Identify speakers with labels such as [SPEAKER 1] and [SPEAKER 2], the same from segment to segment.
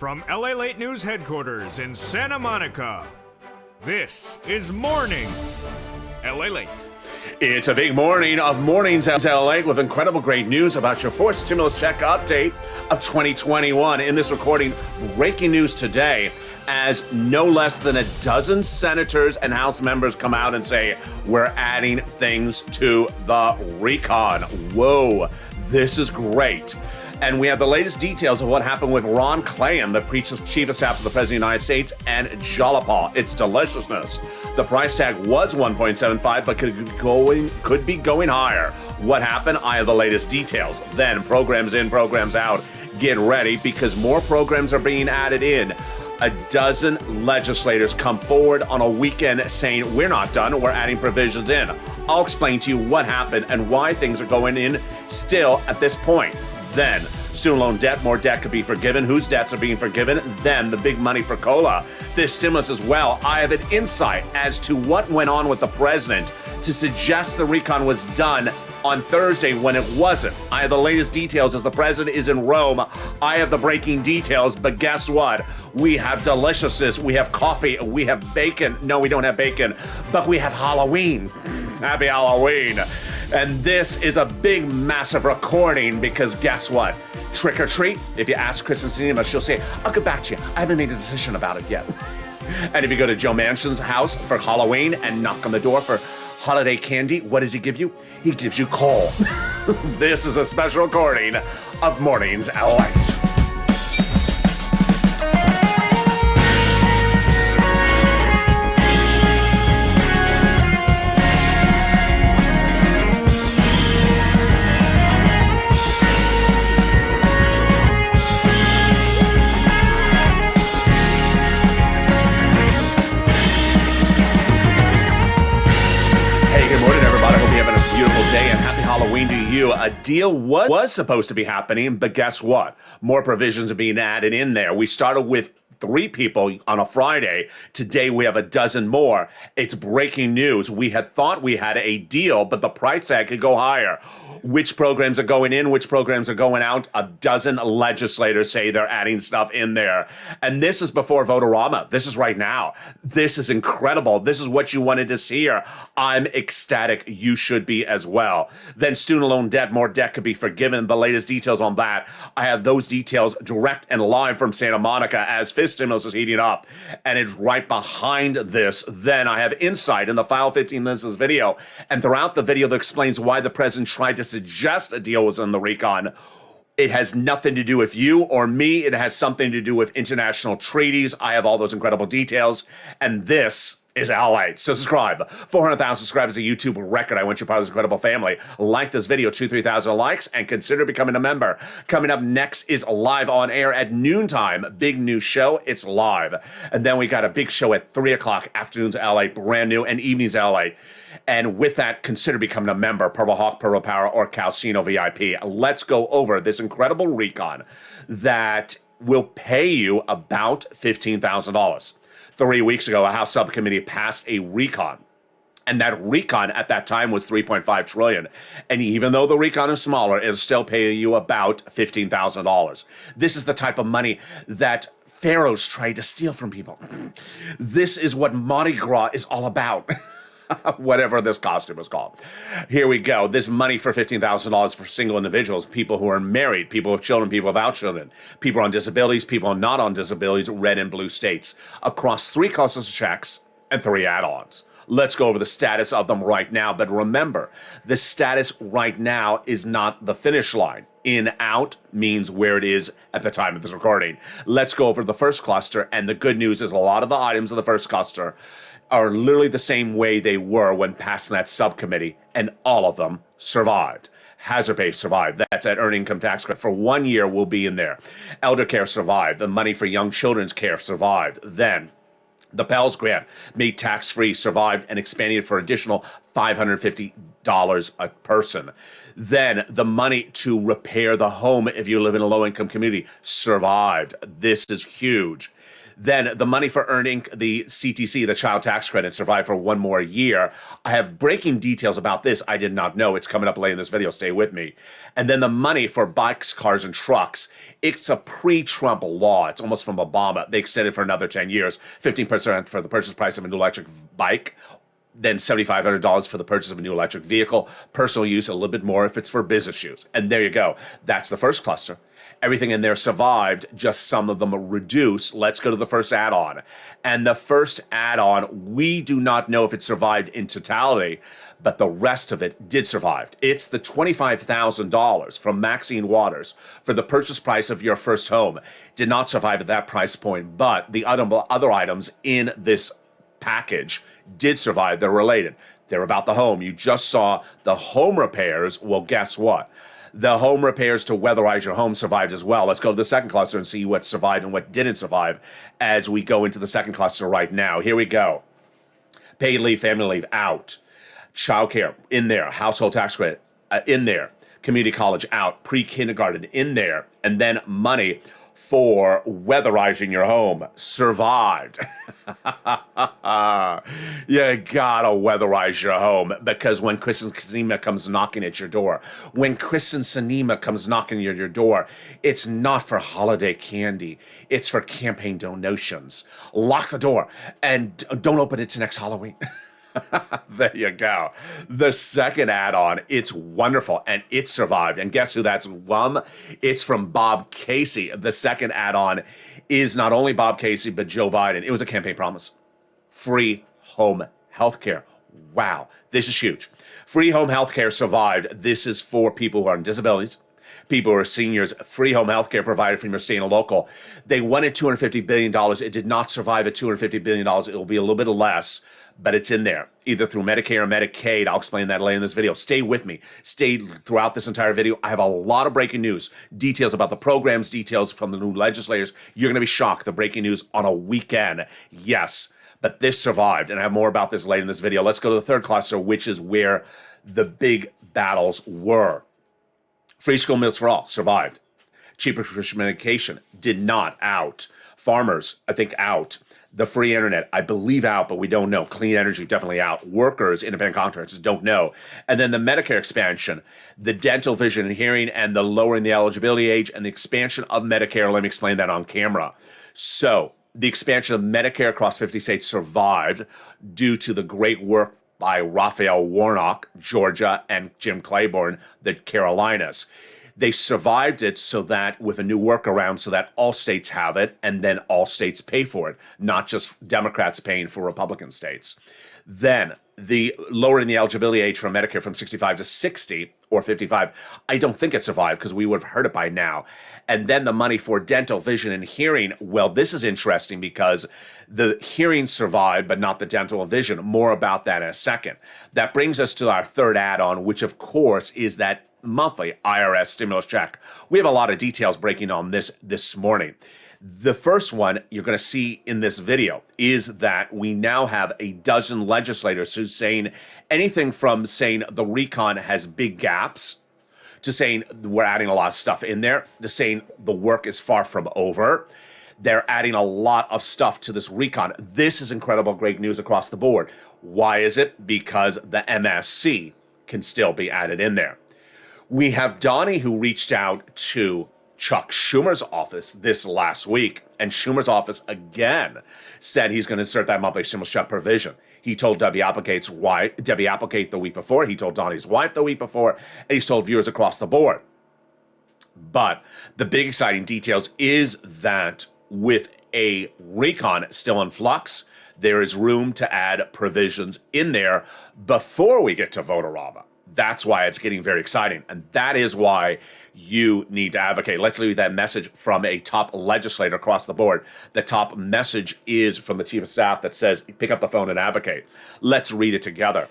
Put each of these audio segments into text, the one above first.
[SPEAKER 1] From LALATE News headquarters in Santa Monica, this is Mornings LALATE.
[SPEAKER 2] It's a big morning of Mornings at LALATE with incredible great news about your fourth stimulus check update of 2021. In this recording, breaking news today as no less than a dozen senators and House members come out and say, we're adding things to the recon. Whoa, this is great. And we have the latest details of what happened with Ron Klain, the chief of staff of the President of the United States, and Jalapa. It's deliciousness. The price tag was $1.75, but could be going higher. What happened? I have the latest details. Then programs in, programs out. Get ready because more programs are being added in. A dozen legislators come forward on a weekend saying, we're not done, we're adding provisions in. I'll explain to you what happened and why things are going in still at this point. Then, student loan debt, more debt could be forgiven. Whose debts are being forgiven? Then, the big money for COLA. This stimulus as well. I have an insight as to what went on with the president to suggest the recon was done on Thursday when it wasn't. I have the latest details as the president is in Rome. I have the breaking details, but guess what? We have deliciousness, we have coffee, we have bacon. No, we don't have bacon, but we have Halloween. Happy Halloween. And this is a big, massive recording because guess what? Trick or treat. If you ask Kristen Cinema, she'll say, I'll get back to you. I haven't made a decision about it yet. And if you go to Joe Manchin's house for Halloween and knock on the door for holiday candy, what does he give you? He gives you coal. This is a special recording of Mornings LALATE. Day and happy Halloween to you. A deal was supposed to be happening, but guess what? More provisions are being added in there. We started with 3 people on a Friday. Today we have a dozen more. It's breaking news. We had thought we had a deal, but the price tag could go higher. Which programs are going in? Which programs are going out? A dozen legislators say they're adding stuff in there. And this is before Votorama. This is right now. This is incredible. This is what you wanted to see here. I'm ecstatic. You should be as well. Then student loan debt, more debt could be forgiven. The latest details on that. I have those details direct and live from Santa Monica as fifth stimulus is heating up. And it's right behind this. Then I have insight in the final 15 minutes of this video. And throughout the video that explains why the president tried to suggest a deal was in the recon. It has nothing to do with you or me. It has something to do with international treaties. I have all those incredible details. And this is LALATE. So subscribe. 400,000 subscribers, a YouTube record. I want you part of this incredible family. Like this video, 2,000-3,000 likes, and consider becoming a member. Coming up next is live on air at noontime. Big new show. It's live. And then we got a big show at 3 o'clock, afternoons LALATE, brand new, and evenings LALATE. And with that, consider becoming a member, Purple Hawk, Purple Power, or Calcino VIP. Let's go over this incredible recon that will pay you about $15,000. 3 weeks ago, a House subcommittee passed a recon. And that recon at that time was $3.5 trillion. And even though the recon is smaller, it'll still pay you about $15,000. This is the type of money that pharaohs tried to steal from people. This is what Mardi Gras is all about. Whatever this costume is called. Here we go. This money for $15,000 for single individuals, people who are married, people with children, people without children, people on disabilities, people not on disabilities, red and blue states, across 3 costless checks and 3 add-ons. Let's go over the status of them right now. But remember, the status right now is not the finish line. In, out means where it is at the time of this recording. Let's go over the first cluster. And the good news is a lot of the items in the first cluster are literally the same way they were when passing that subcommittee, and all of them survived. Hazard pay survived. That's that earned income tax credit for 1 year will be in there. Elder care survived. The money for young children's care survived. Then the Pell Grant made tax-free, survived, and expanded for additional $550 a person. Then the money to repair the home if you live in a low-income community survived. This is huge. Then the money for earning the CTC, the child tax credit, survived for one more year. I have breaking details about this. I did not know. It's coming up late in this video. Stay with me. And then the money for bikes, cars, and trucks. It's a pre-Trump law. It's almost from Obama. They extended for another 10 years, 15% for the purchase price of a new electric bike, then $7,500 for the purchase of a new electric vehicle. Personal use, a little bit more if it's for business use. And there you go. That's the first cluster. Everything in there survived, just some of them reduced. Let's go to the first add-on. And the first add-on, we do not know if it survived in totality, but the rest of it did survive. It's the $25,000 from Maxine Waters for the purchase price of your first home. Did not survive at that price point, but the other items in this package did survive. They're related. They're about the home. You just saw the home repairs. Well, guess what? The home repairs to weatherize your home survived as well. Let's go to the second cluster and see what survived and what didn't survive as we go into the second cluster right now. Here we go. Paid leave, family leave, out. Childcare, in there. Household tax credit, in there. Community college, out. Pre-kindergarten, in there. And then money for weatherizing your home, survived. You gotta weatherize your home, because when Kristen Sinema comes knocking at your door, at your door, it's not for holiday candy. It's for campaign donations. Lock the door and don't open it to next Halloween. There you go. The second add-on, it's wonderful, and it survived. And guess who that's from? It's from Bob Casey. The second add-on is not only Bob Casey, but Joe Biden. It was a campaign promise. Free home health care. Wow, this is huge. Free home health care survived. This is for people who are on disabilities, people who are seniors. Free home health care provided from your state and local. They wanted $250 billion. It did not survive at $250 billion. It will be a little bit less, but it's in there, either through Medicare or Medicaid. I'll explain that later in this video. Stay with me. Stay throughout this entire video. I have a lot of breaking news, details about the programs, details from the new legislators. You're going to be shocked. The breaking news on a weekend. Yes, but this survived, and I have more about this later in this video. Let's go to the third cluster, which is where the big battles were. Free school meals for all, survived. Cheaper prescription medication, did not, out. Farmers, I think, out. The free internet, I believe, out, but we don't know. Clean energy, definitely out. Workers, independent contractors, don't know. And then the Medicare expansion, the dental, vision, and hearing, and the lowering the eligibility age, and the expansion of Medicare. Let me explain that on camera. So the expansion of Medicare across 50 states survived due to the great work by Raphael Warnock, Georgia, and Jim Claiborne, the Carolinas. They survived it so that with a new workaround so that all states have it and then all states pay for it, not just Democrats paying for Republican states. Then the lowering the eligibility age for Medicare from 65 to 60 or 55, I don't think it survived because we would have heard it by now. And then the money for dental, vision, and hearing. Well, this is interesting because the hearing survived, but not the dental and vision. More about that in a second. That brings us to our third add-on, which of course is that monthly IRS stimulus check. We have a lot of details breaking on this morning. The first one you're going to see in this video is that we now have a dozen legislators who's saying anything from saying the recon has big gaps to saying we're adding a lot of stuff in there to saying the work is far from over. They're adding a lot of stuff to this recon. This is incredible, great news across the board. Why is it? Because the MSC can still be added in there. We have Donnie, who reached out to Chuck Schumer's office this last week, and Schumer's office again said he's going to insert that monthly stimulus check provision. He told Debbie Applegate the week before, he told Donnie's wife the week before, and he's told viewers across the board. But the big exciting details is that with a recon still in flux, there is room to add provisions in there before we get to Vote-A-Rama. That's why it's getting very exciting. And that is why you need to advocate. Let's leave that message from a top legislator across the board. The top message is from the chief of staff that says, pick up the phone and advocate. Let's read it together.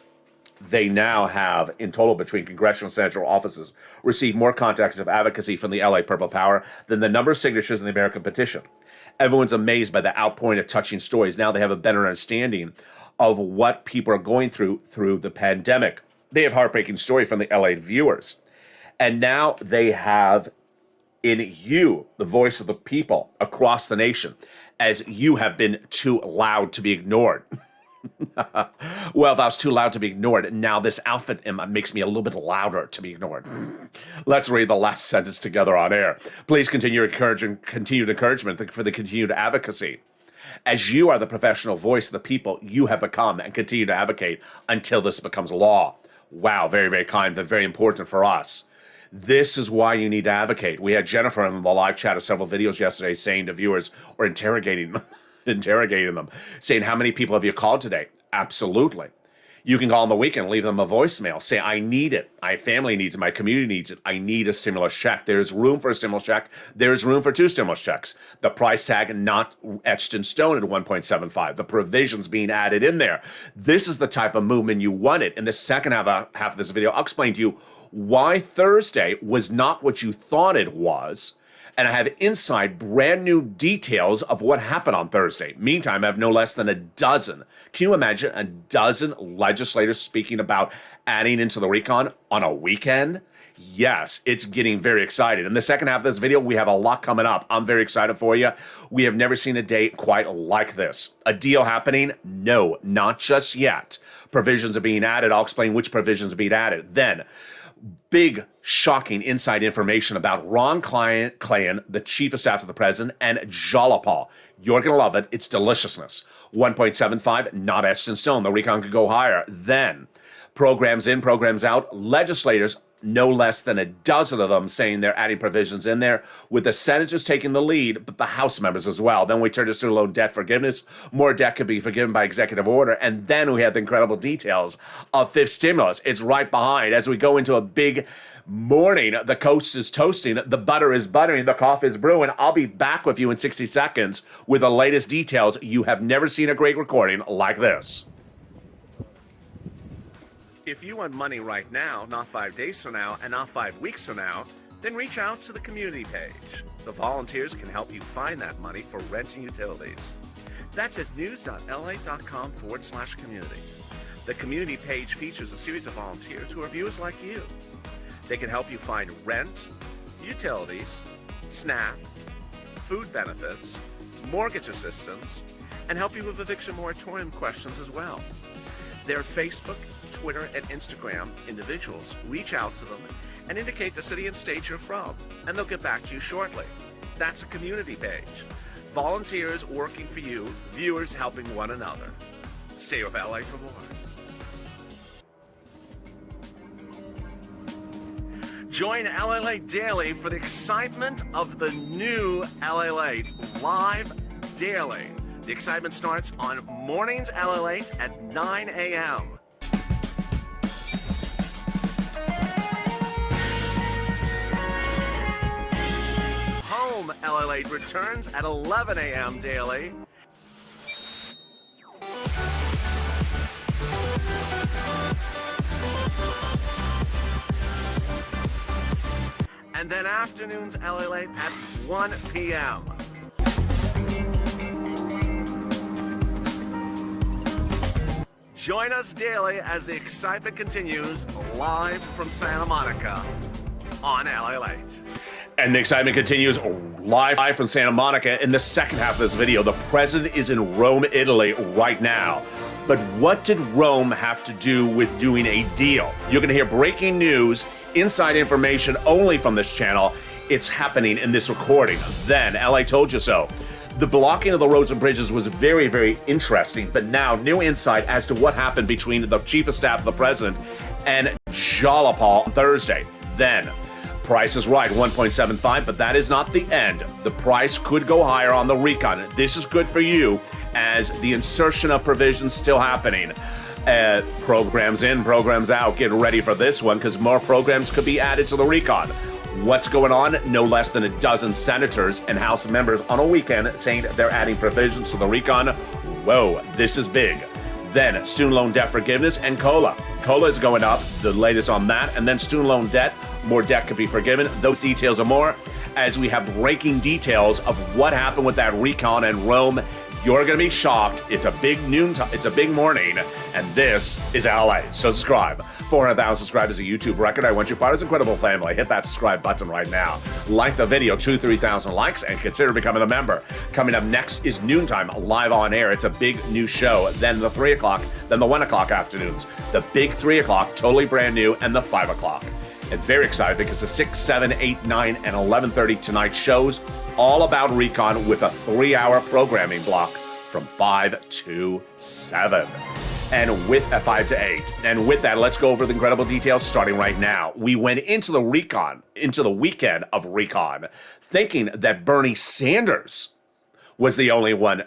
[SPEAKER 2] They now have, in total, between congressional and senatorial offices, received more contacts of advocacy from the LA Purple Power than the number of signatures in the American petition. Everyone's amazed by the outpouring of touching stories. Now they have a better understanding of what people are going through the pandemic. They have heartbreaking story from the LA viewers. And now they have in you, the voice of the people across the nation, as you have been too loud to be ignored. Well, if I was too loud to be ignored, now this outfit makes me a little bit louder to be ignored. Let's read the last sentence together on air. Please continued encouragement for the continued advocacy. As you are the professional voice of the people, you have become and continue to advocate until this becomes law. Wow, very, very kind, but very important for us. This is why you need to advocate. We had Jennifer in the live chat of several videos yesterday saying to viewers, or interrogating them, saying, how many people have you called today? Absolutely. You can call on the weekend, leave them a voicemail, say, I need it. My family needs it. My community needs it. I need a stimulus check. There's room for a stimulus check. There's room for 2 stimulus checks. The price tag not etched in stone at 1.75. The provisions being added in there. This is the type of movement you wanted. In the second half of this video, I'll explain to you why Thursday was not what you thought it was. And I have inside brand new details of what happened on Thursday. Meantime, I have no less than a dozen. Can you imagine a dozen legislators speaking about adding into the recon on a weekend? Yes, it's getting very excited. In the second half of this video, we have a lot coming up. I'm very excited for you. We have never seen a day quite like this. A deal happening? No, not just yet. Provisions are being added. I'll explain which provisions are being added. Then, big, shocking inside information about Ron Klain, the chief of staff to the president, and Jalopal. You're going to love it. It's deliciousness. 1.75, not etched in stone. The recon could go higher. Then, programs in, programs out. Legislators, no less than a dozen of them saying they're adding provisions in there, with the senators taking the lead, but the House members as well. Then we turn to student loan debt forgiveness. More debt could be forgiven by executive order. And then we have the incredible details of fifth stimulus. It's right behind as we go into a big morning. The coast is toasting, the butter is buttering, the coffee is brewing. I'll be back with you in 60 seconds with the latest details. You have never seen a great recording like this. If you want money right now, not 5 days from now, and not 5 weeks from now, then reach out to the community page. The volunteers can help you find that money for rent and utilities. That's at news.lalate.com/community. The community page features a series of volunteers who are viewers like you. They can help you find rent, utilities, SNAP, food benefits, mortgage assistance, and help you with eviction moratorium questions as well. Their Facebook, Twitter, and Instagram individuals reach out to them and indicate the city and state you're from, and they'll get back to you shortly. That's a community page. Volunteers working for you, viewers helping one another. Stay with LA for more. Join LALATE Daily for the excitement of the new LALATE live daily. The excitement starts on mornings LALATE at 9 a.m. Home LALATE returns at 11 a.m. daily. And then afternoons LALATE at 1 p.m. Join us daily as the excitement continues live from Santa Monica on LALATE. And the excitement continues live from Santa Monica. In the second half of this video, the president is in Rome, Italy right now. But what did Rome have to do with doing a deal? You're going to hear breaking news, inside information only from this channel. It's happening in this recording. Then, LA told you so. The blocking of the roads and bridges was very, very interesting, but now new insight as to what happened between the chief of staff of the president and Jalopal on Thursday. Then, price is right, 1.75, but that is not the end. The price could go higher on the recon. This is good for you as the insertion of provisions still happening. Programs in, programs out. Get ready for this one because more programs could be added to the recon. What's going on? No less than a dozen senators and House members on a weekend saying they're adding provisions to the recon. Whoa, this is big. Then student loan debt forgiveness and COLA. COLA is going up, the latest on that. And then student loan debt, more debt could be forgiven. Those details and more as we have breaking details of what happened with that recon and Rome You're going to be shocked. It's a big it's a big morning, and this is LALATE. So subscribe. 400,000 subscribers, a YouTube record. I want you part of this incredible family. Hit that subscribe button right now. Like the video, 2,000-3,000 likes, and consider becoming a member. Coming up next is Noontime, live on air. It's a big new show. Then the 3 o'clock, then the 1 o'clock afternoons. The big 3 o'clock, totally brand new, and the 5 o'clock. And very excited because the 6, 7, 8, 9, and 11:30 tonight shows all about Recon with a 3-hour programming block from 5 to 7. And with 5 to 8. And with that, let's go over the incredible details starting right now. We went into the weekend of Recon, thinking that Bernie Sanders was the only one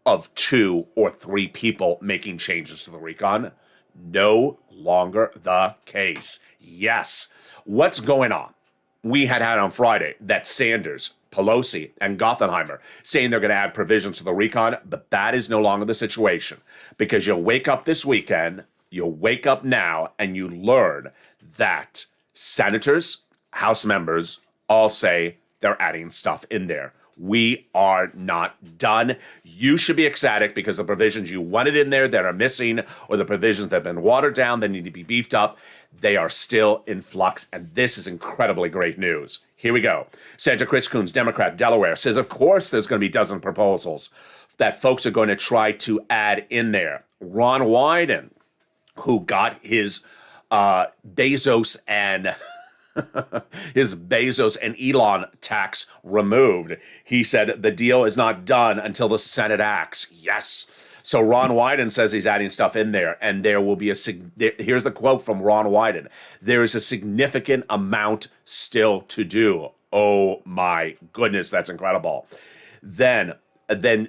[SPEAKER 2] of 2 or 3 people making changes to the Recon. No longer the case. Yes. What's going on? We had on Friday that Sanders, Pelosi, and Gothenheimer saying they're going to add provisions to the Recon, but that is no longer the situation. Because you'll wake up this weekend, you'll wake up now, and you learn that senators, House members, all say they're adding stuff in there. We are not done. You should be ecstatic because the provisions you wanted in there that are missing, or the provisions that have been watered down that need to be beefed up, they are still in flux, and this is incredibly great news. Here we go. Senator Chris Coons, Democrat, Delaware, says, of course there's going to be dozen proposals that folks are going to try to add in there. Ron Wyden, who got his Bezos and Elon tax removed. He said the deal is not done until the Senate acts. Yes. So Ron Wyden says he's adding stuff in there, and there will be here's the quote from Ron Wyden. There is a significant amount still to do. Oh my goodness, that's incredible. Then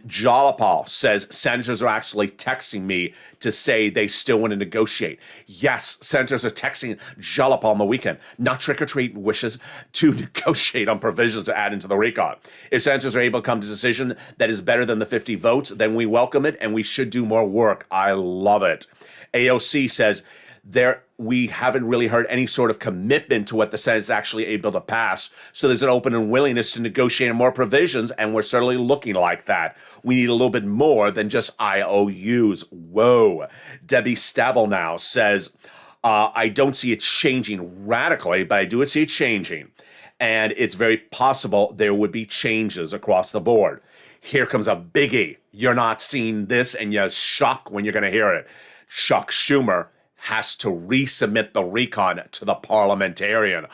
[SPEAKER 2] Jalapal says senators are actually texting me to say they still want to negotiate. Yes, senators are texting Jalapal on the weekend, not trick-or-treat wishes, to negotiate on provisions to add into the Recon. If senators are able to come to a decision that is better than the 50 votes, then we welcome it, and we should do more work. I love it. AOC says we haven't really heard any sort of commitment to what the Senate is actually able to pass. So there's an open and willingness to negotiate more provisions, and we're certainly looking like that. We need a little bit more than just IOUs. Whoa. Debbie Stabenow says, I don't see it changing radically, but I do see it changing. And it's very possible there would be changes across the board. Here comes a biggie. You're not seeing this, and you're shocked when you're going to hear it. Chuck Schumer has to resubmit the Recon to the parliamentarian.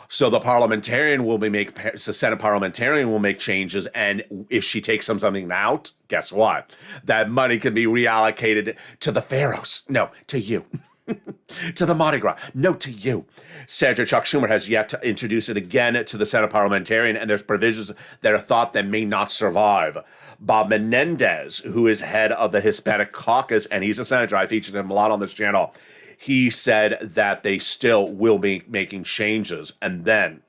[SPEAKER 2] So the parliamentarian the Senate parliamentarian will make changes, and if she takes something out, guess what? That money can be reallocated to the pharaohs. No, to you. To the Mardi Gras. No, to you. Senator Chuck Schumer has yet to introduce it again to the Senate parliamentarian, and there's provisions that are thought that may not survive. Bob Menendez, who is head of the Hispanic Caucus, and he's a senator, I featured him a lot on this channel, he said that they still will be making changes. And then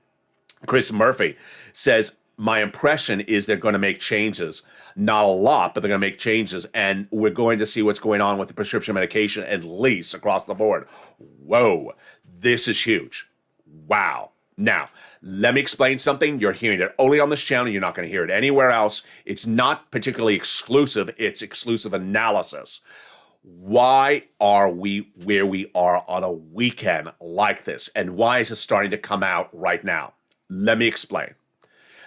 [SPEAKER 2] Chris Murphy says, my impression is they're going to make changes. Not a lot, but they're going to make changes. And we're going to see what's going on with the prescription medication, at least across the board. Whoa, this is huge. Wow. Now, let me explain something. You're hearing it only on this channel. You're not going to hear it anywhere else. It's not particularly exclusive. It's exclusive analysis. Why are we where we are on a weekend like this? And why is it starting to come out right now? Let me explain.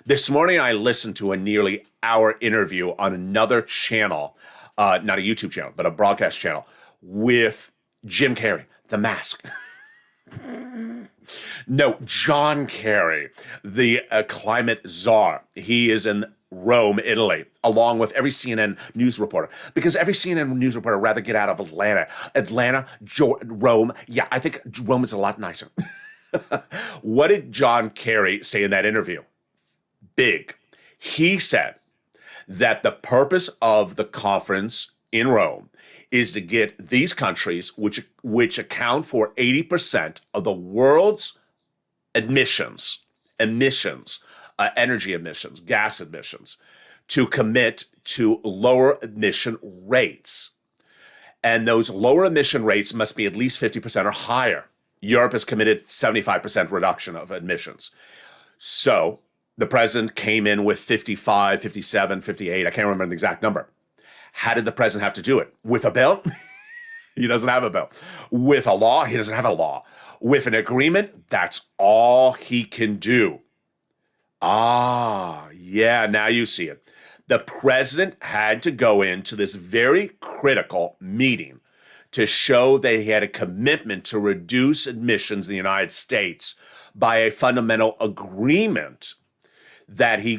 [SPEAKER 2] This morning, I listened to a nearly hour interview on another channel, not a YouTube channel, but a broadcast channel, with Jim Carrey, The Mask. No, John Kerry, the climate czar. He is in Rome, Italy, along with every CNN news reporter, because every CNN news reporter would rather get out of Atlanta, Rome. Yeah, I think Rome is a lot nicer. What did John Kerry say in that interview? Big. He said that the purpose of the conference in Rome is to get these countries, which account for 80% of the world's emissions, energy emissions, gas emissions, to commit to lower emission rates. And those lower emission rates must be at least 50% or higher. Europe has committed 75% reduction of emissions. So The president came in with 55, 57, 58. I can't remember the exact number. How did the president have to do it? With a bill? He doesn't have a bill. With a law? He doesn't have a law. With an agreement? That's all he can do. Ah, yeah, now you see it. The president had to go into this very critical meeting to show that he had a commitment to reduce emissions in the United States by a fundamental agreement that he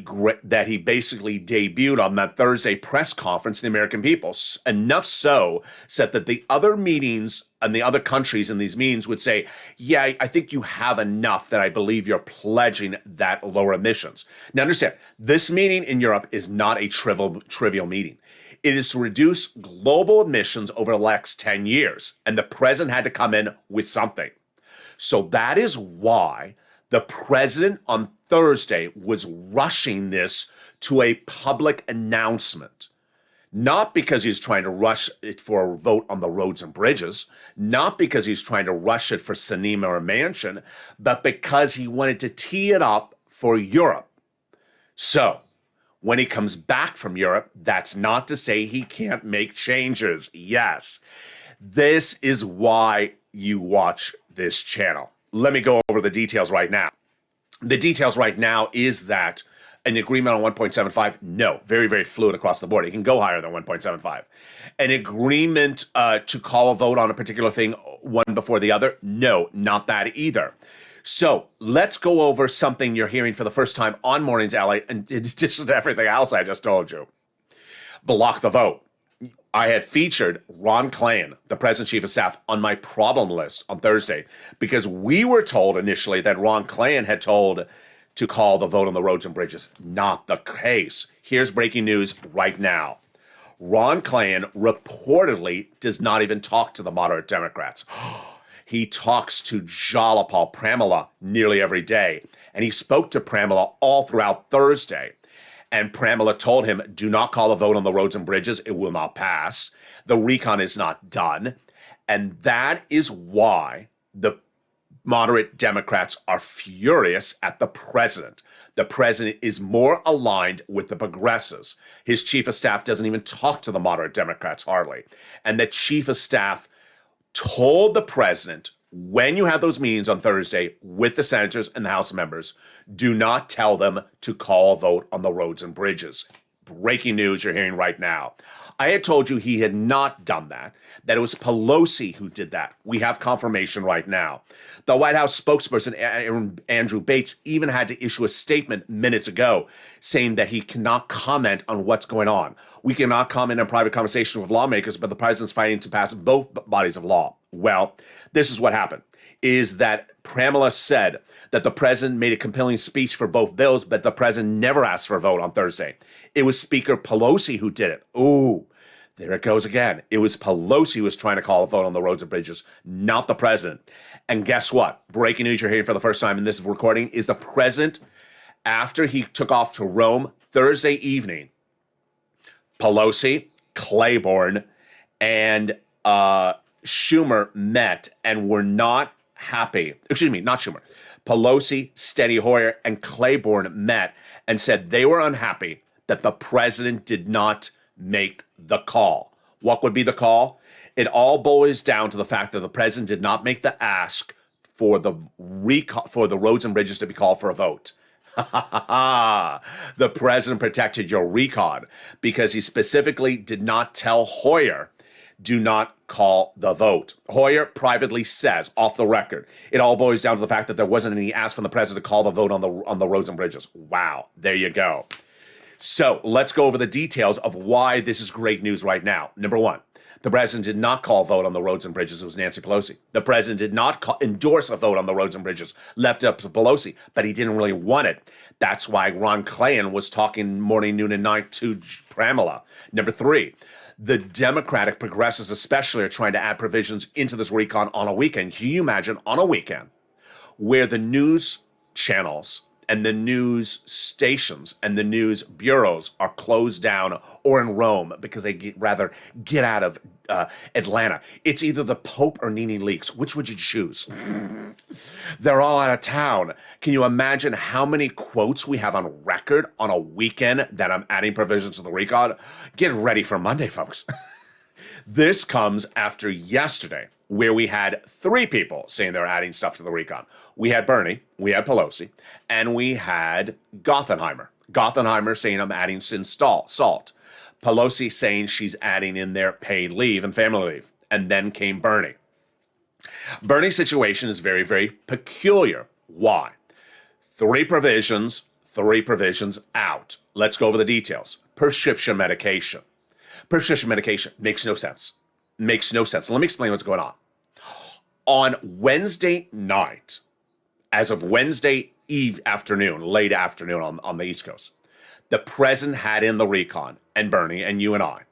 [SPEAKER 2] basically debuted on that Thursday press conference to the American people. Enough so said that the other meetings and the other countries in these meetings would say, yeah, I think you have enough that I believe you're pledging that lower emissions. Now understand, this meeting in Europe is not a trivial meeting. It is to reduce global emissions over the next 10 years. And the president had to come in with something. So that is why the president on Thursday was rushing this to a public announcement. Not because he's trying to rush it for a vote on the roads and bridges, not because he's trying to rush it for Sinema or Manchin, but because he wanted to tee it up for Europe. So, when he comes back from Europe, that's not to say he can't make changes. Yes, this is why you watch this channel. Let me go over the details right now. The details right now is that an agreement on 1.75, no, very, very fluid across the board. It can go higher than 1.75. An agreement to call a vote on a particular thing, one before the other, no, not that either. So let's go over something you're hearing for the first time on Mornings LA, in addition to everything else I just told you. Block the vote. I had featured Ron Klain, the President Chief of Staff, on my problem list on Thursday because we were told initially that Ron Klain had told to call the vote on the roads and bridges. Not the case. Here's breaking news right now. Ron Klain reportedly does not even talk to the moderate Democrats. He talks to Jalapal Pramila nearly every day, and he spoke to Pramila all throughout Thursday. And Pramila told him, do not call a vote on the roads and bridges. It will not pass. The recon is not done. And that is why the moderate Democrats are furious at the president. The president is more aligned with the progressives. His chief of staff doesn't even talk to the moderate Democrats hardly. And the chief of staff told the president, when you have those meetings on Thursday with the senators and the House members, do not tell them to call a vote on the roads and bridges. Breaking news you're hearing right now. I had told you he had not done that it was Pelosi who did that. We have confirmation right now. The White House spokesperson, Andrew Bates, even had to issue a statement minutes ago saying that he cannot comment on what's going on. We cannot comment on private conversations with lawmakers, but the president's fighting to pass both bodies of law. Well, this is what happened, is that Pramila said that the president made a compelling speech for both bills, but the president never asked for a vote on Thursday. It was Speaker Pelosi who did it. Ooh, there it goes again. It was Pelosi who was trying to call a vote on the roads and bridges, not the president. And guess what? Breaking news you're hearing for the first time in this recording is the president, after he took off to Rome Thursday evening, Pelosi, Claiborne, and Schumer met and were not happy. Excuse me, not Schumer. Pelosi, Steny Hoyer, and Claiborne met and said they were unhappy that the president did not make the call. What would be the call? It all boils down to the fact that the president did not make the ask for the roads and bridges to be called for a vote. The president protected your recon because he specifically did not tell Hoyer, do not call the vote. Hoyer privately says, off the record, it all boils down to the fact that there wasn't any ask from the president to call the vote on the roads and bridges. Wow, there you go. So let's go over the details of why this is great news right now. Number one, the president did not call a vote on the roads and bridges. It was Nancy Pelosi. The president did not endorse a vote on the roads and bridges, left it up to Pelosi, but he didn't really want it. That's why Ron Klain was talking morning, noon, and night to Pramila. Number three, the Democratic progressives especially are trying to add provisions into this recon on a weekend. Can you imagine on a weekend where the news channels and the news stations and the news bureaus are closed down or in Rome because they rather get out of Atlanta. It's either the Pope or Nene Leakes. Which would you choose? They're all out of town. Can you imagine how many quotes we have on record on a weekend that I'm adding provisions to the recon? Get ready for Monday, folks. This comes after yesterday, where we had 3 people saying they're adding stuff to the recon. We had Bernie, we had Pelosi, and we had Gothenheimer. Gothenheimer saying I'm adding salt. Pelosi saying she's adding in there paid leave and family leave. And then came Bernie. Bernie's situation is very, very peculiar. Why? 3 provisions out. Let's go over the details. Prescription medication. Prescription medication makes no sense. Makes no sense. Let me explain what's going on. On Wednesday night, as of Wednesday afternoon, late afternoon on the East Coast, the president had in the recon, and Bernie and you and I,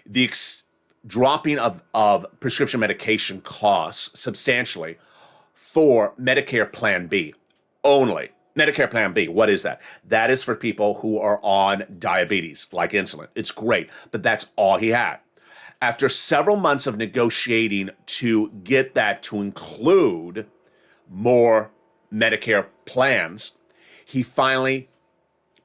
[SPEAKER 2] the dropping of prescription medication costs substantially for Medicare Plan B only. Medicare Plan B, what is that? That is for people who are on diabetes, like insulin. It's great, but that's all he had. After several months of negotiating to get that to include more Medicare plans, he finally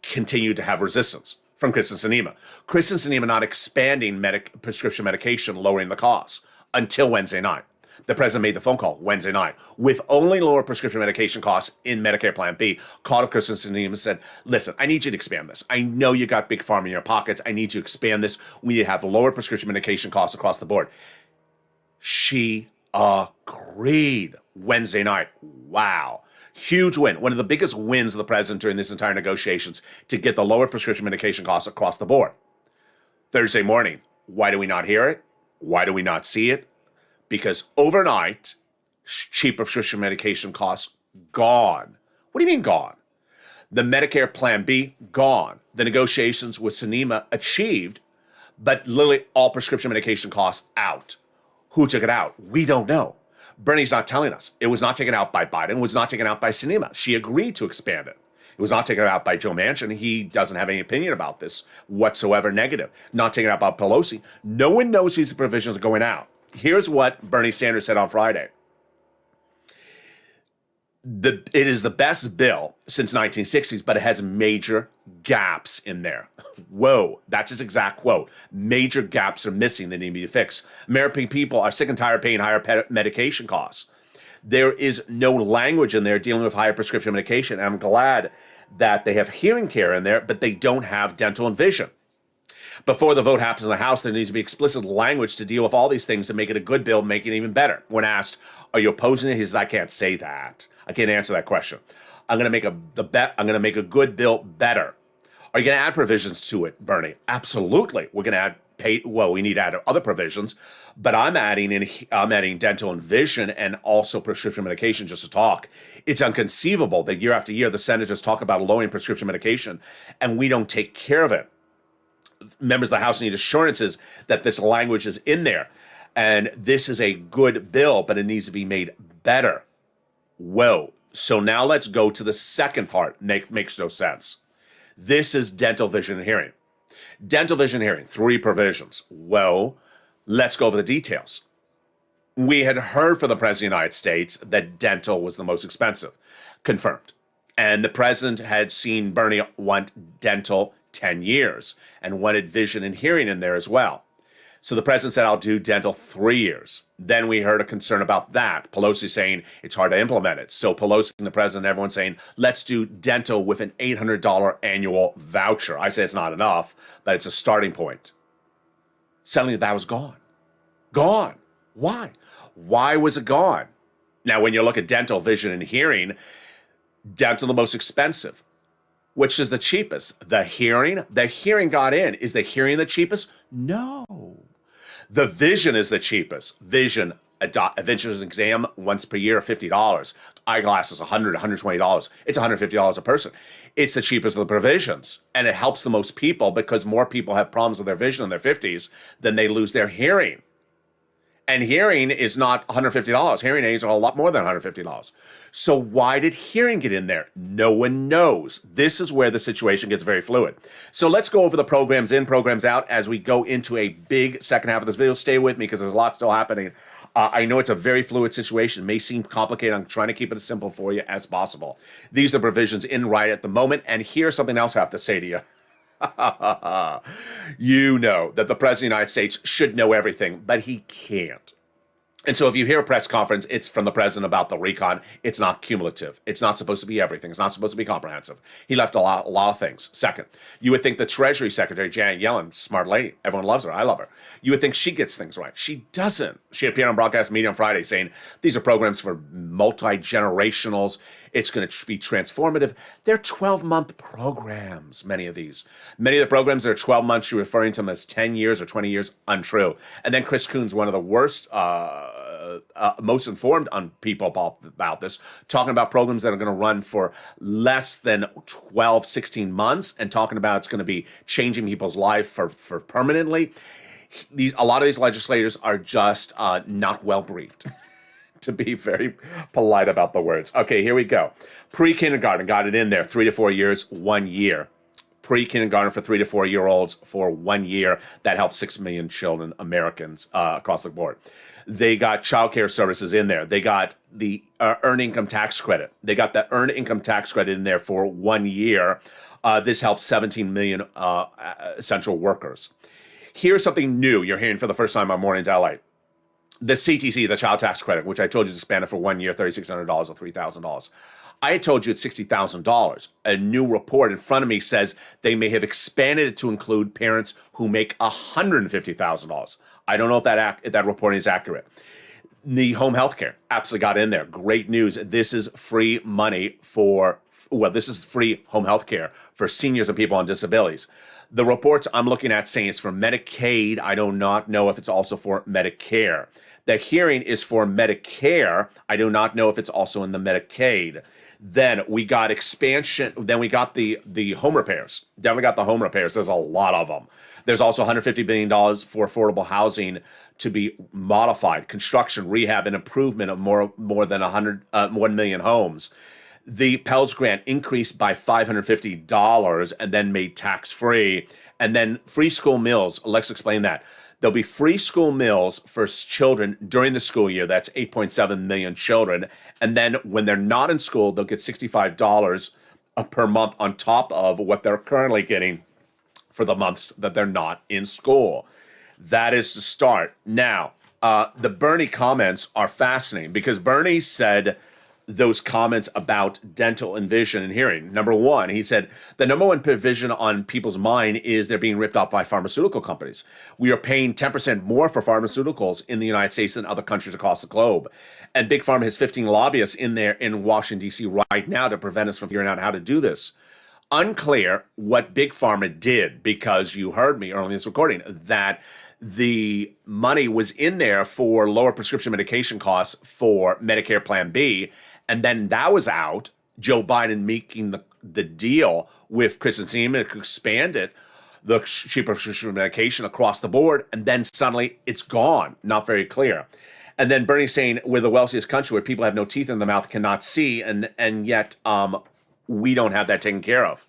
[SPEAKER 2] continued to have resistance from Kristen Sinema. Kristen Sinema not expanding prescription medication, lowering the costs until Wednesday night. The president made the phone call Wednesday night with only lower prescription medication costs in Medicare Plan B. Called up Kristen Sinema and said, listen, I need you to expand this. I know you got big pharma in your pockets. I need you to expand this. We need to have lower prescription medication costs across the board. She agreed Wednesday night. Wow. Huge win. One of the biggest wins of the president during this entire negotiations to get the lower prescription medication costs across the board. Thursday morning, why do we not hear it? Why do we not see it? Because overnight, cheap prescription medication costs gone. What do you mean gone? The Medicare Plan B, gone. The negotiations with Sinema achieved, but literally all prescription medication costs out. Who took it out? We don't know. Bernie's not telling us. It was not taken out by Biden. It was not taken out by Sinema. She agreed to expand it. It was not taken out by Joe Manchin. He doesn't have any opinion about this whatsoever negative. Not taken out by Pelosi. No one knows these provisions are going out. Here's what Bernie Sanders said on Friday. It is the best bill since 1960s, but it has major gaps in there. Whoa, that's his exact quote. Major gaps are missing that need to be fixed. American people are sick and tired of paying higher medication costs. There is no language in there dealing with higher prescription medication. And I'm glad that they have hearing care in there, but they don't have dental and vision. Before the vote happens in the House, there needs to be explicit language to deal with all these things to make it a good bill, make it even better. When asked, are you opposing it? He says, I can't say that. I can't answer that question. I'm going to make a good bill better. Are you going to add provisions to it, Bernie? Absolutely. We're going to add we need to add other provisions, but I'm adding dental and vision and also prescription medication just to talk. It's inconceivable that year after year the senators talk about lowering prescription medication and we don't take care of it. Members of the House need assurances that this language is in there. And this is a good bill, but it needs to be made better. Whoa. So now let's go to the second part. Makes no sense. This is dental, vision, and hearing. Dental, vision, and hearing, 3 provisions. Well, let's go over the details. We had heard from the President of the United States that dental was the most expensive. Confirmed. And the President had seen Bernie want dental 10 years and wanted vision and hearing in there as well. So the president said, I'll do dental 3 years. Then we heard a concern about that. Pelosi saying it's hard to implement it. So Pelosi and the president, everyone saying, let's do dental with an $800 annual voucher. I say it's not enough, but it's a starting point. Suddenly that was gone. Gone. Why? Why was it gone? Now, when you look at dental, vision, and hearing, dental the most expensive. Which is the cheapest? The hearing? The hearing got in. Is the hearing the cheapest? No. The vision is the cheapest. Vision, a vision exam once per year, $50. Eyeglasses, $100, $120. It's $150 a person. It's the cheapest of the provisions. And it helps the most people because more people have problems with their vision in their 50s than they lose their hearing. And hearing is not $150. Hearing aids are a lot more than $150. So why did hearing get in there? No one knows. This is where the situation gets very fluid. So let's go over the programs in, programs out as we go into a big second half of this video. Stay with me because there's a lot still happening. I know it's a very fluid situation. It may seem complicated. I'm trying to keep it as simple for you as possible. These are provisions in right at the moment. And here's something else I have to say to you. You know that the President of the United States should know everything, but he can't. And so if you hear a press conference, it's from the president about the recon. It's not cumulative. It's not supposed to be everything. It's not supposed to be comprehensive. He left a lot of things. Second, you would think the Treasury Secretary, Janet Yellen, smart lady, everyone loves her. I love her. You would think she gets things right. She doesn't. She appeared on broadcast media on Friday saying these are programs for multi-generationals. It's going to be transformative. They're 12-month programs, many of these. Many of the programs that are 12 months, she's referring to them as 10 years or 20 years, untrue. And then Chris Coons, one of the worst, most informed on people about this, talking about programs that are going to run for less than 12, 16 months and talking about it's going to be changing people's life for permanently. A lot of these legislators are just not well briefed. To be very polite about the words. Okay, here we go. Pre-kindergarten, got it in there. 3 to 4 years, 1 year. Pre-kindergarten for 3 to 4 year olds for 1 year. That helps 6 million children, Americans, across the board. They got childcare services in there. They got the earned income tax credit. They got the earned income tax credit in there for 1 year. This helps 17 million essential workers. Here's something new you're hearing for the first time on Mornings LA. The CTC, the child tax credit, which I told you is expanded for 1 year, $3,600 or $3,000. I had told you it's $60,000. A new report in front of me says they may have expanded it to include parents who make $150,000. I don't know if that reporting is accurate. The home health care absolutely got in there. Great news. This is free money this is free home health care for seniors and people on disabilities. The reports I'm looking at saying it's for Medicaid. I do not know if it's also for Medicare. The hearing is for Medicare. I do not know if it's also in the Medicaid. Then we got expansion. Then we got the home repairs. Then we got the home repairs. There's a lot of them. There's also $150 billion for affordable housing to be modified, construction, rehab, and improvement of more than 1 million homes. The Pell's grant increased by $550 and then made tax-free. And then free school meals. Let's explain that. There'll be free school meals for children during the school year. That's 8.7 million children. And then when they're not in school, they'll get $65 per month on top of what they're currently getting for the months that they're not in school. That is the start. Now, the Bernie comments are fascinating because Bernie said those comments about dental and vision and hearing. Number one, he said, the number one provision on people's mind is they're being ripped off by pharmaceutical companies. We are paying 10% more for pharmaceuticals in the United States than other countries across the globe. And Big Pharma has 15 lobbyists in there in Washington, D.C. right now to prevent us from figuring out how to do this. Unclear what Big Pharma did, because you heard me earlier in this recording that the money was in there for lower prescription medication costs for Medicare Plan B, and then that was out. Joe Biden making the deal with Kristen Sinema to expand it, the cheaper prescription medication across the board, and then suddenly it's gone. Not very clear. And then Bernie saying we're the wealthiest country where people have no teeth in the mouth, cannot see, and yet we don't have that taken care of.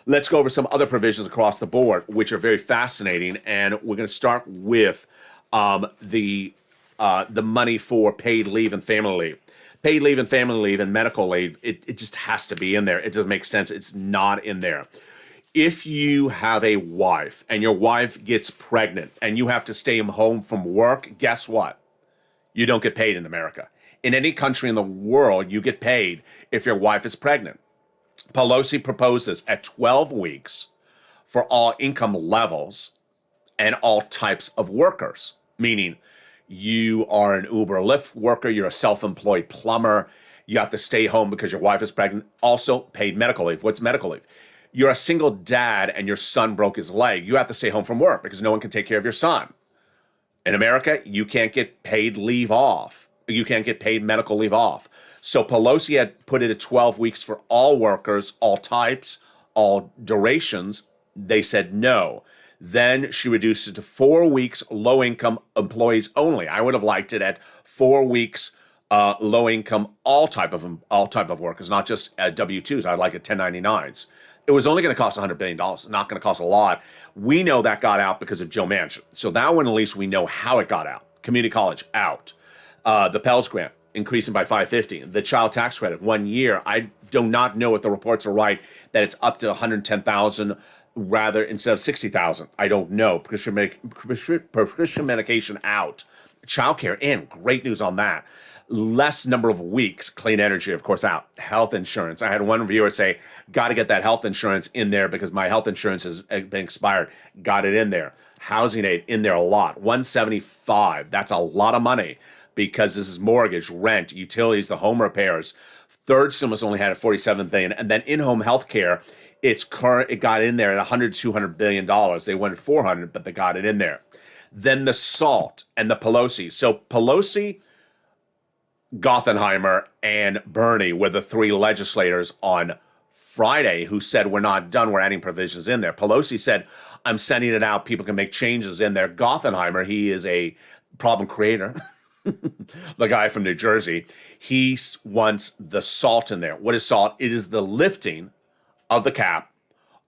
[SPEAKER 2] Let's go over some other provisions across the board, which are very fascinating. And we're going to start with the money for paid leave and family leave. Paid leave and family leave and medical leave, it just has to be in there. It doesn't make sense. It's not in there. If you have a wife and your wife gets pregnant and you have to stay home from work, guess what? You don't get paid in America. In any country in the world, you get paid if your wife is pregnant. Pelosi proposed this at 12 weeks for all income levels and all types of workers, meaning you are an Uber or Lyft worker, you're a self-employed plumber, you have to stay home because your wife is pregnant. Also paid medical leave. What's medical leave? You're a single dad and your son broke his leg. You have to stay home from work because no one can take care of your son. In America, you can't get paid leave off. You can't get paid medical leave off. So Pelosi had put it at 12 weeks for all workers, all types, all durations. They said no. Then she reduced it to 4 weeks low-income employees only. I would have liked it at 4 weeks low-income all type of workers, not just W-2s. I'd like it 1099s. It was only going to cost $100 billion, not going to cost a lot. We know that got out because of Joe Manchin. So that one, at least we know how it got out. Community college, out. The Pell Grant, increasing by $550. The child tax credit, 1 year. I do not know if the reports are right, that it's up to $110,000 rather instead of $60,000. I don't know. Prescription medication out. Childcare in. Great news on that. Less number of weeks. Clean energy, of course, out. Health insurance. I had one viewer say, got to get that health insurance in there because my health insurance has been expired. Got it in there. Housing aid in there a lot. $175. That's a lot of money because this is mortgage, rent, utilities, the home repairs. Third stimulus only had a $47 billion, and then in-home health care, it got in there at $100-200 billion. They wanted 400, but they got it in there. Then the SALT and the Pelosi. So Pelosi, Gothenheimer, and Bernie were the three legislators on Friday who said, we're not done, we're adding provisions in there. Pelosi said, I'm sending it out, people can make changes in there. Gothenheimer, he is a problem creator. The guy from New Jersey, he wants the SALT in there. What is SALT? It is the lifting of the cap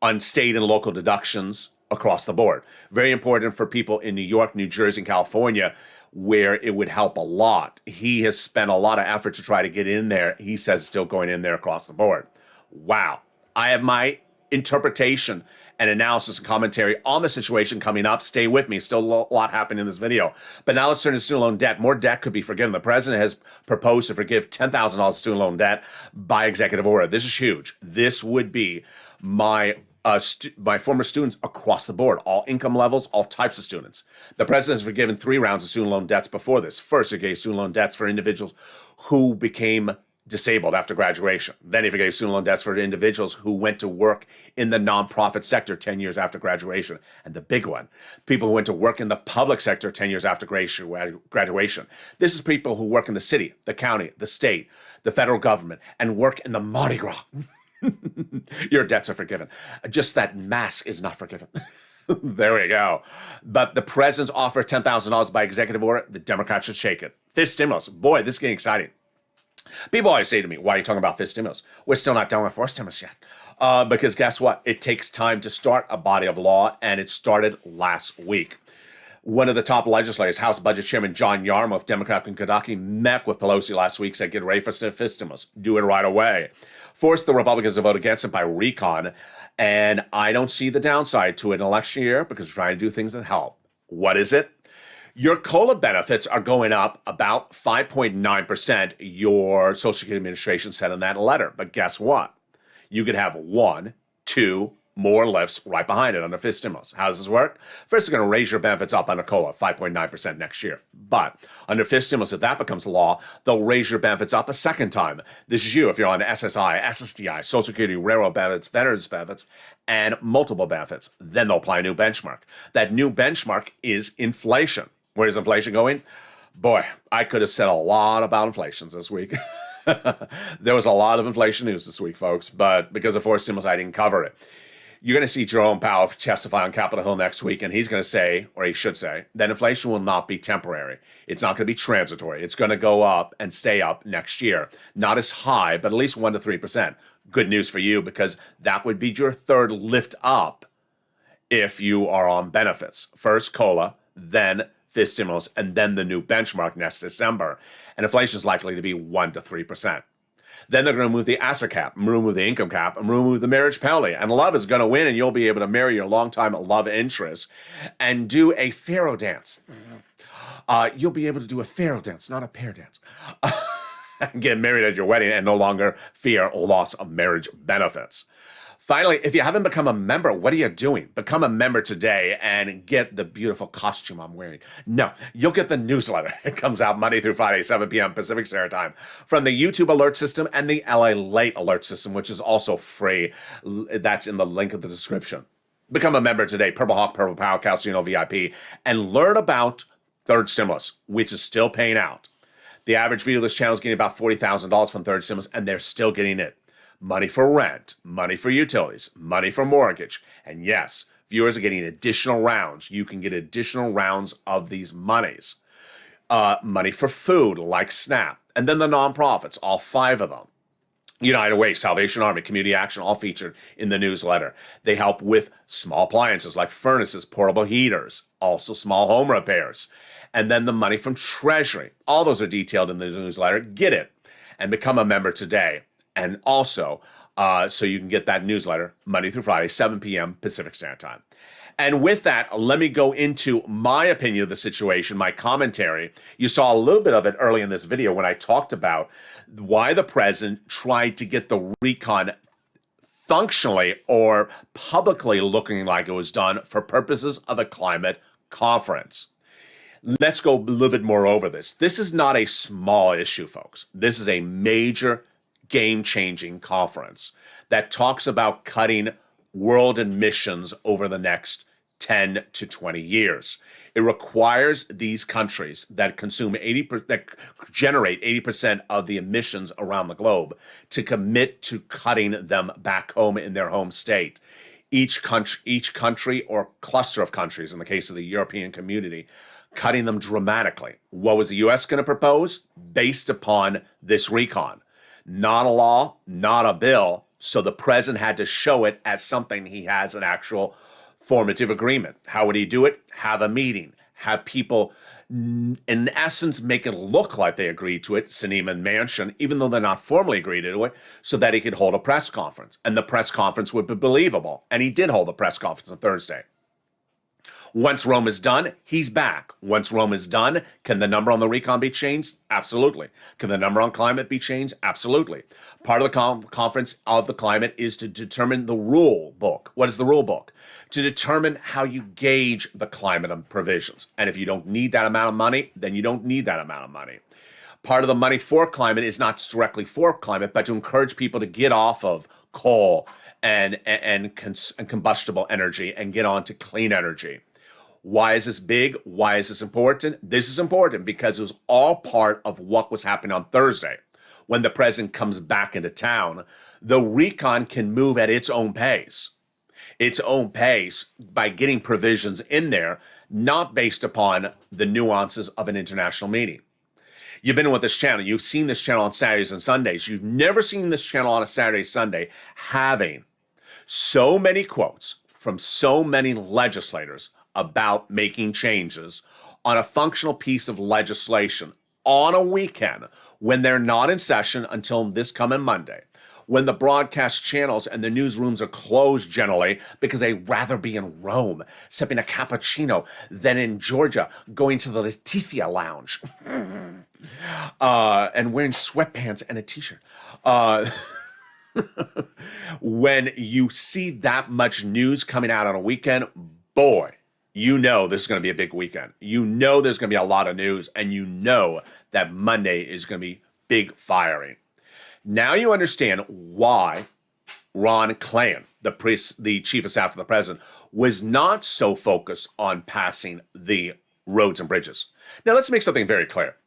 [SPEAKER 2] on state and local deductions across the board. Very important for people in New York, New Jersey, and California, where it would help a lot. He has spent a lot of effort to try to get in there. He says it's still going in there across the board. Wow. I have my interpretation and analysis and commentary on the situation coming up. Stay with me. Still a lot happening in this video. But now let's turn to student loan debt. More debt could be forgiven. The president has proposed to forgive $10,000 student loan debt by executive order. This is huge. This would be my former students across the board, all income levels, all types of students. The president has forgiven 3 rounds of student loan debts before this. First, he gave student loan debts for individuals who became disabled after graduation. Then he forgave student loan debts for individuals who went to work in the nonprofit sector 10 years after graduation. And the big one, people who went to work in the public sector 10 years after graduation. This is people who work in the city, the county, the state, the federal government, and work in the Mardi Gras. Your debts are forgiven. Just that mask is not forgiven. There we go. But the president's offer $10,000 by executive order, the Democrats should shake it. Fifth stimulus. Boy, this is getting exciting. People always say to me, why are you talking about fifth stimulus? We're still not done with fourth stimulus yet. Because guess what? It takes time to start a body of law, and it started last week. One of the top legislators, House Budget Chairman John Yarmuth, Democrat from Kentucky, met with Pelosi last week, said, get ready for fifth stimulus. Do it right away. Forced the Republicans to vote against it by recon, and I don't see the downside to it in election year because we're trying to do things that help. What is it? Your COLA benefits are going up about 5.9%, your Social Security Administration said in that letter. But guess what? You could have 1, 2 more lifts right behind it under fifth stimulus. How does this work? First, they're going to raise your benefits up on a COLA, 5.9% next year. But under fifth stimulus, if that becomes law, they'll raise your benefits up a second time. This is you if you're on SSI, SSDI, Social Security, railroad benefits, veterans benefits, and multiple benefits. Then they'll apply a new benchmark. That new benchmark is inflation. Where is inflation going? Boy, I could have said a lot about inflation this week. There was a lot of inflation news this week, folks, but because of fourth stimulus, I didn't cover it. You're going to see Jerome Powell testify on Capitol Hill next week, and he's going to say, or he should say, that inflation will not be temporary. It's not going to be transitory. It's going to go up and stay up next year. Not as high, but at least 1 to 3%. Good news for you because that would be your third lift up if you are on benefits. First COLA, then fifth stimulus, and then the new benchmark next December. And inflation is likely to be 1 to 3%. Then they're going to remove the asset cap, remove the income cap, and remove the marriage penalty. And love is going to win, and you'll be able to marry your longtime love interest and do a pharaoh dance. You'll be able to do a pharaoh dance, not a pear dance. Get married at your wedding and no longer fear loss of marriage benefits. Finally, if you haven't become a member, what are you doing? Become a member today and get the beautiful costume I'm wearing. No, you'll get the newsletter. It comes out Monday through Friday, 7 p.m. Pacific Standard Time from the YouTube alert system and the LALATE alert system, which is also free. That's in the link of the description. Become a member today, Purple Hawk, Purple Power, Calcino VIP, and learn about third stimulus, which is still paying out. The average view of this channel is getting about $40,000 from third stimulus, and they're still getting it. Money for rent, money for utilities, money for mortgage, and yes, Viewers are getting additional rounds. You can get additional rounds of these monies. Money for food, like SNAP. And then the nonprofits, all 5 of them. United Way, Salvation Army, Community Action, all featured in the newsletter. They help with small appliances like furnaces, portable heaters, also small home repairs. And then the money from Treasury. All those are detailed in the newsletter. Get it and become a member today. And also, so you can get that newsletter Monday through Friday, 7 p.m. Pacific Standard Time. And with that, let me go into my opinion of the situation, my commentary. You saw a little bit of it early in this video when I talked about why the president tried to get the recon functionally or publicly looking like it was done for purposes of a climate conference. Let's go a little bit more over this. This is not a small issue, folks. This is a major game-changing conference that talks about cutting world emissions over the next 10 to 20 years. It requires these countries that that generate 80% of the emissions around the globe to commit to cutting them back home in their home state. Each country or cluster of countries, in the case of the European community, cutting them dramatically. What was the U.S. going to propose? Based upon this recon. Not a law, not a bill. So the president had to show it as something he has an actual formative agreement. How would he do it? Have a meeting. Have people, in essence, make it look like they agreed to it, Sinema and Manchin, even though they're not formally agreed to it, so that he could hold a press conference. And the press conference would be believable. And he did hold a press conference on Thursday. Once Rome is done, he's back. Once Rome is done, can the number on the recon be changed? Absolutely. Can the number on climate be changed? Absolutely. Part of the conference of the climate is to determine the rule book. What is the rule book? To determine how you gauge the climate provisions. And if you don't need that amount of money, then you don't need that amount of money. Part of the money for climate is not directly for climate, but to encourage people to get off of coal and combustible energy and get on to clean energy. Why is this big? Why is this important? This is important because it was all part of what was happening on Thursday. When the president comes back into town, the recon can move at its own pace. Its own pace by getting provisions in there, not based upon the nuances of an international meeting. You've been with this channel. You've seen this channel on Saturdays and Sundays. You've never seen this channel on a Saturday, Sunday having so many quotes from so many legislators about making changes on a functional piece of legislation on a weekend when they're not in session until this coming Monday, when the broadcast channels and the newsrooms are closed generally because they'd rather be in Rome sipping a cappuccino than in Georgia going to the Leticia Lounge and wearing sweatpants and a t-shirt. When you see that much news coming out on a weekend, boy, you know this is going to be a big weekend. You know there's going to be a lot of news, and you know that Monday is going to be big firing. Now you understand why Ron Klain, the chief of staff to the president, was not so focused on passing the roads and bridges. Now let's make something very clear.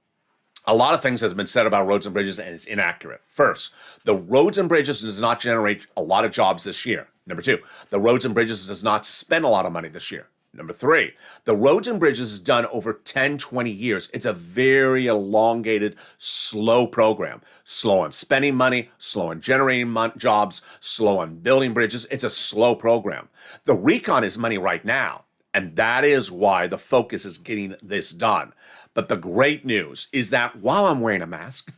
[SPEAKER 2] A lot of things has been said about roads and bridges, and it's inaccurate. First, the roads and bridges does not generate a lot of jobs this year. Number two, the roads and bridges does not spend a lot of money this year. Number three, the roads and bridges is done over 10, 20 years. It's a very elongated, slow program. Slow on spending money, slow on generating jobs, slow on building bridges. It's a slow program. The recon is money right now, and that is why the focus is getting this done. But the great news is that while I'm wearing a mask,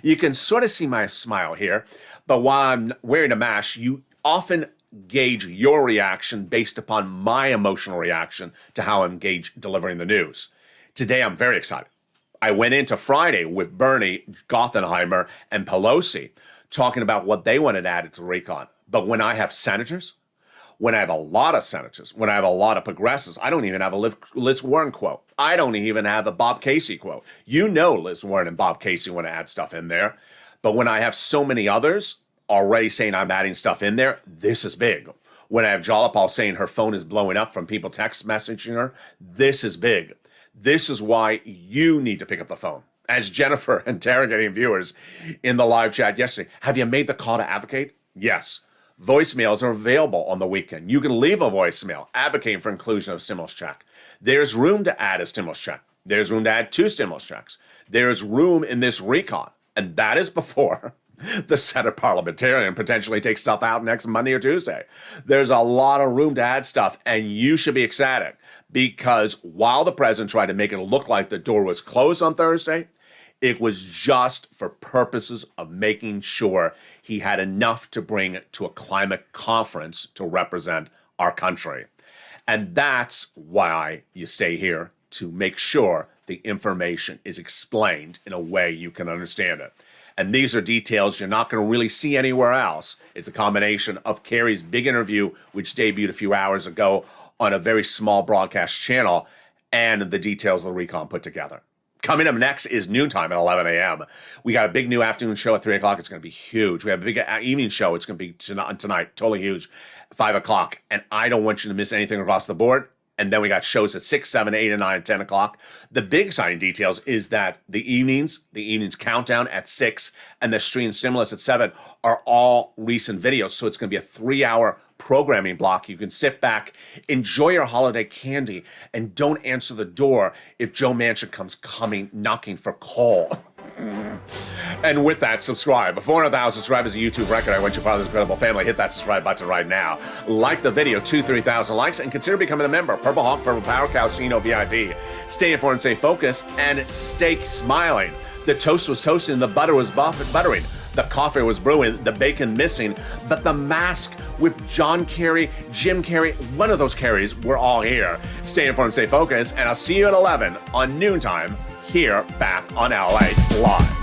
[SPEAKER 2] you can sort of see my smile here, but while I'm wearing a mask, you often gauge your reaction based upon my emotional reaction to how I'm delivering the news. Today, I'm very excited. I went into Friday with Bernie, Gothenheimer, and Pelosi talking about what they wanted added to recon. But when I have senators, when I have a lot of senators, when I have a lot of progressives, I don't even have a Liz Warren quote. I don't even have a Bob Casey quote. You know Liz Warren and Bob Casey want to add stuff in there. But when I have so many others already saying I'm adding stuff in there, this is big. When I have Jalapal saying her phone is blowing up from people text messaging her, this is big. This is why you need to pick up the phone. As Jennifer interrogating viewers in the live chat yesterday, have you made the call to advocate? Yes. Voicemails are available on the weekend. You can leave a voicemail advocating for inclusion of stimulus check. There's room to add a stimulus check. There's room to add 2 stimulus checks. There's room in this recon, and that is before the Senate parliamentarian potentially takes stuff out next Monday or Tuesday. There's a lot of room to add stuff, and you should be ecstatic because while the president tried to make it look like the door was closed on Thursday, it was just for purposes of making sure he had enough to bring to a climate conference to represent our country. And that's why you stay here, to make sure the information is explained in a way you can understand it. And these are details you're not going to really see anywhere else. It's a combination of Kerry's big interview, which debuted a few hours ago on a very small broadcast channel, and the details of the recon put together. Coming up next is Noontime at 11 a.m. We got a big new afternoon show at 3 o'clock. It's going to be huge. We have a big evening show. It's going to be tonight, totally huge, 5 o'clock. And I don't want you to miss anything across the board. And then we got shows at 6, 7, 8, and 9, and 10 o'clock. The big exciting details is that the evenings countdown at 6 and the stream stimulus at 7 are all recent videos. So it's going to be a 3-hour programming block. You can sit back, enjoy your holiday candy, and don't answer the door if Joe Manchin comes knocking for coal. And with that, subscribe. 400,000 subscribers, a YouTube record. I want you part of this incredible family. Hit that subscribe button right now. Like the video, 2,000-3,000 likes, and consider becoming a member. Purple Hawk, Purple Power Cow, Casino VIP. Stay informed, stay focused, and stay smiling. The toast was toasting, the butter was buttering. The coffee was brewing, the bacon missing, but the mask with John Kerry, Jim Carrey, one of those Kerrys, we're all here. Stay informed, stay focused, and I'll see you at 11 on Noontime here back on LALATE Live.